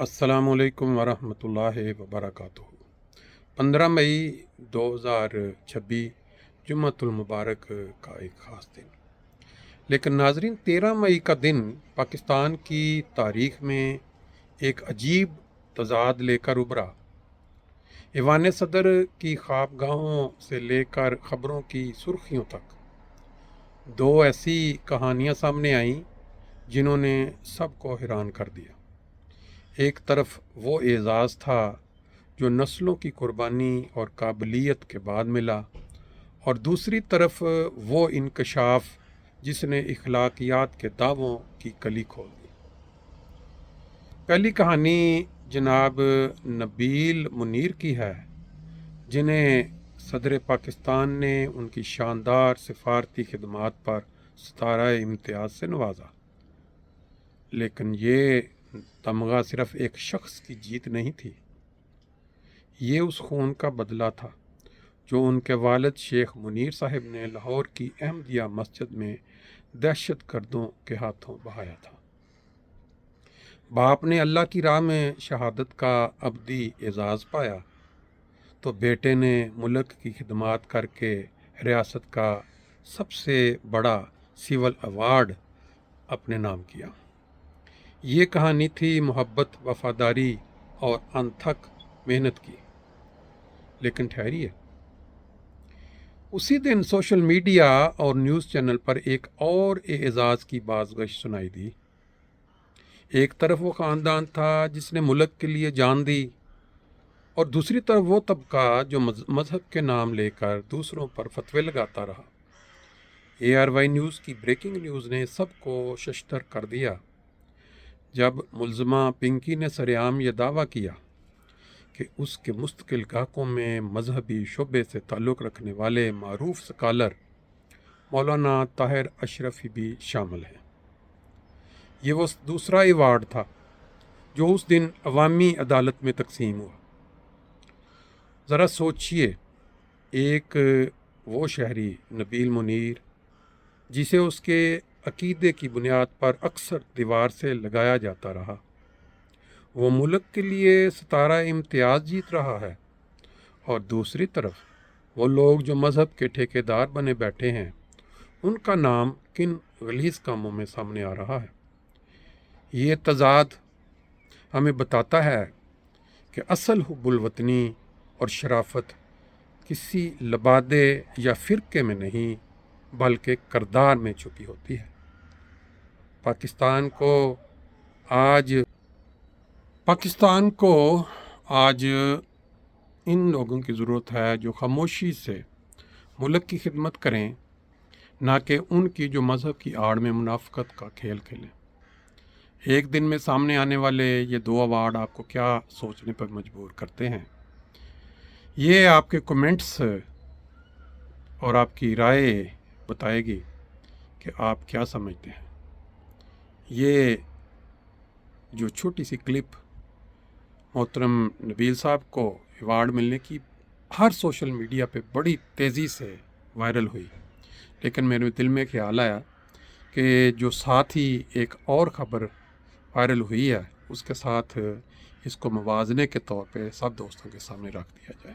السلام علیکم ورحمۃ اللہ وبرکاتہ۔ 15 مئی 2026 جمعۃ المبارک کا ایک خاص دن، لیکن ناظرین 13 مئی کا دن پاکستان کی تاریخ میں ایک عجیب تضاد لے کر ابھرا۔ ایوان صدر کی خوابگاہوں سے لے کر خبروں کی سرخیوں تک دو ایسی کہانیاں سامنے آئیں جنہوں نے سب کو حیران کر دیا۔ ایک طرف وہ اعزاز تھا جو نسلوں کی قربانی اور قابلیت کے بعد ملا، اور دوسری طرف وہ انکشاف جس نے اخلاقیات کے دعووں کی کلی کھول دی۔ پہلی کہانی جناب نبیل منیر کی ہے، جنہیں صدر پاکستان نے ان کی شاندار سفارتی خدمات پر ستارہ امتیاز سے نوازا۔ لیکن یہ تمغہ صرف ایک شخص کی جیت نہیں تھی، یہ اس خون کا بدلہ تھا جو ان کے والد شیخ منیر صاحب نے لاہور کی احمدیہ مسجد میں دہشت گردوں کے ہاتھوں بہایا تھا۔ باپ نے اللہ کی راہ میں شہادت کا ابدی اعزاز پایا تو بیٹے نے ملک کی خدمات کر کے ریاست کا سب سے بڑا سول ایوارڈ اپنے نام کیا۔ یہ کہانی تھی محبت، وفاداری اور انتھک محنت کی۔ لیکن ٹھہریے، اسی دن سوشل میڈیا اور نیوز چینل پر ایک اور اعزاز کی بازگشت سنائی دی۔ ایک طرف وہ خاندان تھا جس نے ملک کے لیے جان دی، اور دوسری طرف وہ طبقہ جو مذہب کے نام لے کر دوسروں پر فتوے لگاتا رہا۔ ARY نیوز کی بریکنگ نیوز نے سب کو ششدر کر دیا جب ملزمہ پنکی نے سرعام یہ دعویٰ کیا کہ اس کے مستقل گاہکوں میں مذہبی شعبے سے تعلق رکھنے والے معروف سکالر مولانا طاہر اشرفی بھی شامل ہیں۔ یہ وہ دوسرا ایوارڈ تھا جو اس دن عوامی عدالت میں تقسیم ہوا۔ ذرا سوچئے، ایک وہ شہری نبیل منیر جسے اس کے عقیدے کی بنیاد پر اکثر دیوار سے لگایا جاتا رہا، وہ ملک کے لیے ستارہ امتیاز جیت رہا ہے، اور دوسری طرف وہ لوگ جو مذہب کے ٹھیکیدار بنے بیٹھے ہیں، ان کا نام کن غلیظ کاموں میں سامنے آ رہا ہے۔ یہ تضاد ہمیں بتاتا ہے کہ اصل حب الوطنی اور شرافت کسی لبادے یا فرقے میں نہیں بلکہ کردار میں چھپی ہوتی ہے۔ پاکستان کو آج ان لوگوں کی ضرورت ہے جو خاموشی سے ملک کی خدمت کریں، نہ کہ ان کی جو مذہب کی آڑ میں منافقت کا کھیل کھیلیں۔ ایک دن میں سامنے آنے والے یہ دو ایوارڈ آپ کو کیا سوچنے پر مجبور کرتے ہیں؟ یہ آپ کے کمنٹس اور آپ کی رائے بتائے گی کہ آپ کیا سمجھتے ہیں۔ یہ جو چھوٹی سی کلپ محترم نبیل صاحب کو ایوارڈ ملنے کی ہر سوشل میڈیا پہ بڑی تیزی سے وائرل ہوئی، لیکن میرے دل میں خیال آیا کہ جو ساتھ ہی ایک اور خبر وائرل ہوئی ہے اس کے ساتھ اس کو موازنے کے طور پہ سب دوستوں کے سامنے رکھ دیا جائے۔